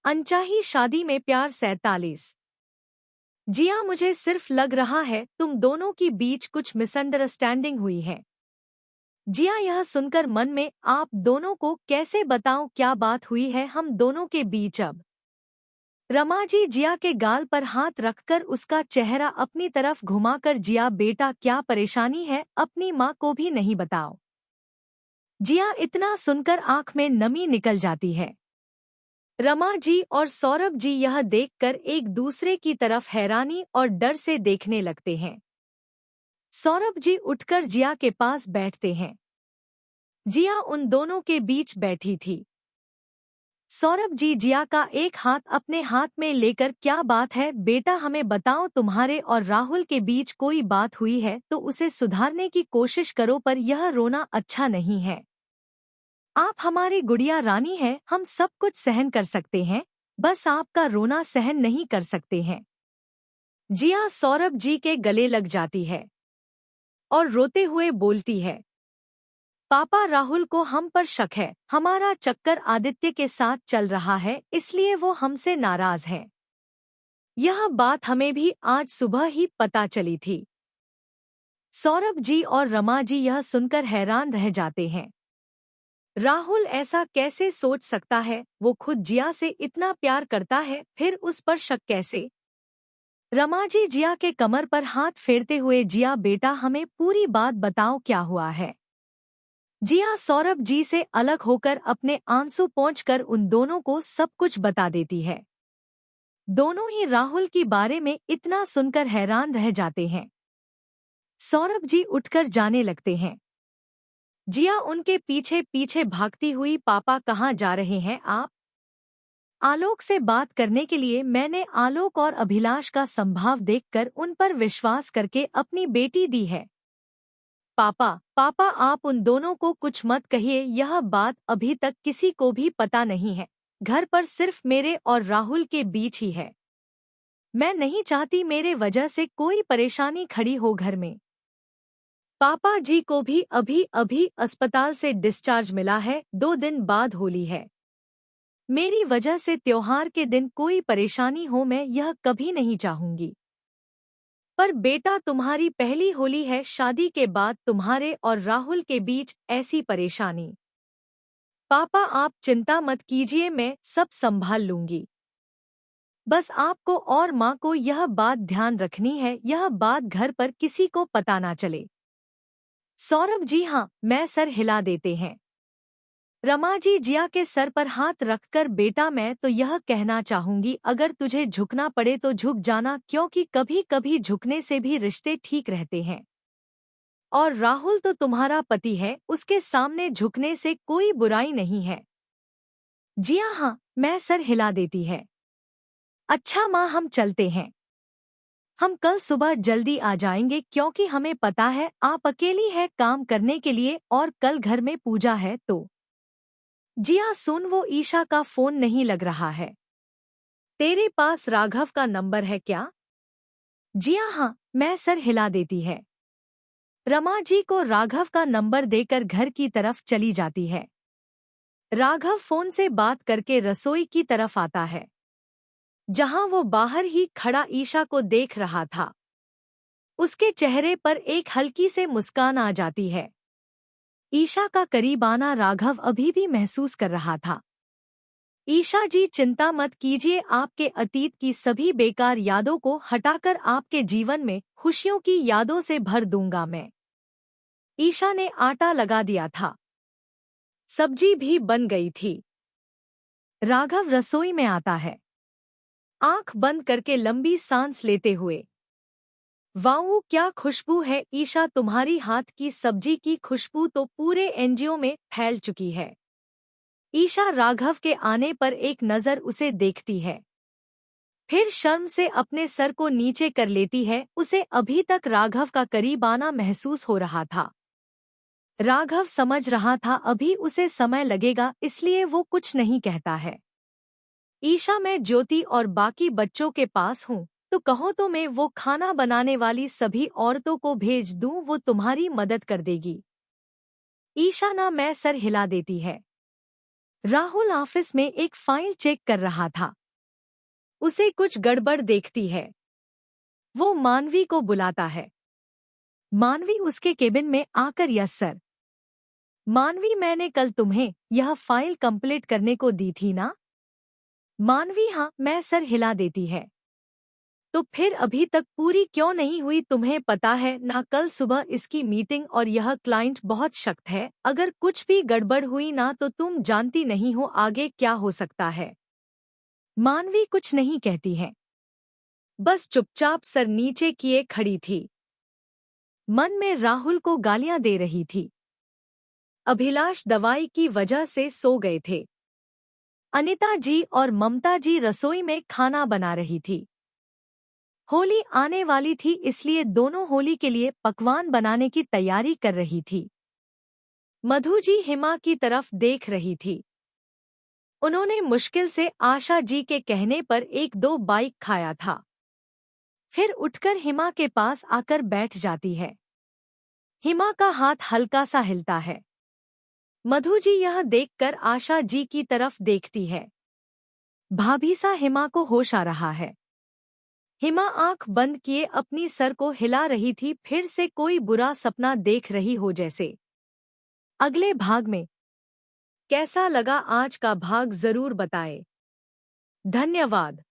अनचाही शादी में प्यार 47। जिया, मुझे सिर्फ लग रहा है तुम दोनों की बीच कुछ मिसअंडरस्टैंडिंग हुई है। जिया यह सुनकर मन में आप दोनों को कैसे बताऊं क्या बात हुई है हम दोनों के बीच अब। रमाजी जिया के गाल पर हाथ रखकर उसका चेहरा अपनी तरफ घुमाकर, जिया बेटा क्या परेशानी है, अपनी माँ को भी नहीं बताओ। जिया इतना सुनकर आंख में नमी निकल जाती है। रमा जी और सौरभ जी यह देखकर एक दूसरे की तरफ हैरानी और डर से देखने लगते हैं। सौरभ जी उठकर जिया के पास बैठते हैं। जिया उन दोनों के बीच बैठी थी। सौरभ जी जिया का एक हाथ अपने हाथ में लेकर, क्या बात है बेटा, हमें बताओ, तुम्हारे और राहुल के बीच कोई बात हुई है तो उसे सुधारने की कोशिश करो, पर यह रोना अच्छा नहीं है। आप हमारी गुड़िया रानी हैं, हम सब कुछ सहन कर सकते हैं, बस आपका रोना सहन नहीं कर सकते हैं। जिया सौरभ जी के गले लग जाती है और रोते हुए बोलती है, पापा राहुल को हम पर शक है, हमारा चक्कर आदित्य के साथ चल रहा है इसलिए वो हमसे नाराज है। यह बात हमें भी आज सुबह ही पता चली थी। सौरभ जी और रमा जी यह सुनकर हैरान रह जाते हैं। राहुल ऐसा कैसे सोच सकता है, वो खुद जिया से इतना प्यार करता है, फिर उस पर शक कैसे। रमाजी जिया के कमर पर हाथ फेरते हुए, जिया बेटा हमें पूरी बात बताओ क्या हुआ है। जिया सौरभ जी से अलग होकर अपने आंसू पोंछकर उन दोनों को सब कुछ बता देती है। दोनों ही राहुल के बारे में इतना सुनकर हैरान रह जाते हैं। सौरभ जी उठकर जाने लगते हैं। जिया उनके पीछे पीछे भागती हुई, पापा कहाँ जा रहे हैं आप। आलोक से बात करने के लिए मैंने आलोक और अभिलाष का संभाव देखकर उन पर विश्वास करके अपनी बेटी दी है। पापा पापा आप उन दोनों को कुछ मत कहिए, यह बात अभी तक किसी को भी पता नहीं है, घर पर सिर्फ मेरे और राहुल के बीच ही है। मैं नहीं चाहती मेरे वजह से कोई परेशानी खड़ी हो घर में। पापा जी को भी अभी अभी अस्पताल से डिस्चार्ज मिला है, 2 दिन बाद होली है। मेरी वजह से त्योहार के दिन कोई परेशानी हो मैं यह कभी नहीं चाहूंगी। पर बेटा तुम्हारी पहली होली है शादी के बाद, तुम्हारे और राहुल के बीच ऐसी परेशानी। पापा आप चिंता मत कीजिए, मैं सब संभाल लूंगी। बस आपको और माँ को यह बात ध्यान रखनी है, यह बात घर पर किसी को पता ना चले। सौरभ जी हाँ, मैं सर हिला देते हैं। रमाजी जिया के सर पर हाथ रखकर, बेटा मैं तो यह कहना चाहूंगी अगर तुझे झुकना पड़े तो झुक जाना, क्योंकि कभी कभी झुकने से भी रिश्ते ठीक रहते हैं। और राहुल तो तुम्हारा पति है, उसके सामने झुकने से कोई बुराई नहीं है। जिया हाँ, मैं सर हिला देती है। अच्छा माँ हम चलते हैं। हम कल सुबह जल्दी आ जाएंगे क्योंकि हमें पता है आप अकेली है काम करने के लिए और कल घर में पूजा है तो। जिया सुन, वो ईशा का फोन नहीं लग रहा है। तेरे पास राघव का नंबर है क्या। जिया हाँ, मैं सर हिला देती है। रमा जी को राघव का नंबर देकर घर की तरफ चली जाती है। राघव फोन से बात करके रसोई की तरफ आता है, जहां वो बाहर ही खड़ा ईशा को देख रहा था। उसके चेहरे पर एक हल्की से मुस्कान आ जाती है। ईशा का करीब आना राघव अभी भी महसूस कर रहा था। ईशा जी चिंता मत कीजिए, आपके अतीत की सभी बेकार यादों को हटाकर आपके जीवन में खुशियों की यादों से भर दूंगा मैं। ईशा ने आटा लगा दिया था, सब्जी भी बन गई थी। राघव रसोई में आता है, आंख बंद करके लंबी सांस लेते हुए। वाओ क्या खुशबू है ईशा, तुम्हारी हाथ की सब्जी की खुशबू तो पूरे एनजीओ में फैल चुकी है। ईशा राघव के आने पर एक नज़र उसे देखती है, फिर शर्म से अपने सर को नीचे कर लेती है। उसे अभी तक राघव का करीब आना महसूस हो रहा था। राघव समझ रहा था अभी उसे समय लगेगा, इसलिए वो कुछ नहीं कहता है। ईशा मैं ज्योति और बाकी बच्चों के पास हूँ, तो कहो तो मैं वो खाना बनाने वाली सभी औरतों को भेज दूँ, वो तुम्हारी मदद कर देगी। ईशा ना, मैं सर हिला देती है। राहुल ऑफिस में एक फाइल चेक कर रहा था। उसे कुछ गड़बड़ देखती है। वो मानवी को बुलाता है। मानवी उसके केबिन में आकर यस सर। मानवी, मैंने कल तुम्हें यह फाइल कंप्लीट करने को दी थी ना? मानवी, हाँ। मैं सर हिला देती है। तो फिर अभी तक पूरी क्यों नहीं हुई? तुम्हें पता है ना, कल सुबह इसकी मीटिंग और यह क्लाइंट बहुत सख्त है। अगर कुछ भी गड़बड़ हुई ना तो तुम जानती नहीं हो आगे क्या हो सकता है। मानवी कुछ नहीं कहती है, बस चुपचाप सर नीचे किए खड़ी थी। मन में राहुल को गालियां दे रही थी। अभिलाष दवाई की वजह से सो गए थे। अनिता जी और ममता जी रसोई में खाना बना रही थी। होली आने वाली थी, इसलिए दोनों होली के लिए पकवान बनाने की तैयारी कर रही थी। मधु जी हिमा की तरफ देख रही थी। उन्होंने मुश्किल से आशा जी के कहने पर 1-2 बाइक खाया था। फिर उठकर हिमा के पास आकर बैठ जाती है। हिमा का हाथ हल्का सा हिलता है। मधु जी यह देखकर आशा जी की तरफ देखती है। भाभी सा हिमा को होश आ रहा है। हिमा आंख बंद किए अपनी सर को हिला रही थी, फिर से कोई बुरा सपना देख रही हो जैसे। अगले भाग में कैसा लगा आज का भाग जरूर बताएं। धन्यवाद।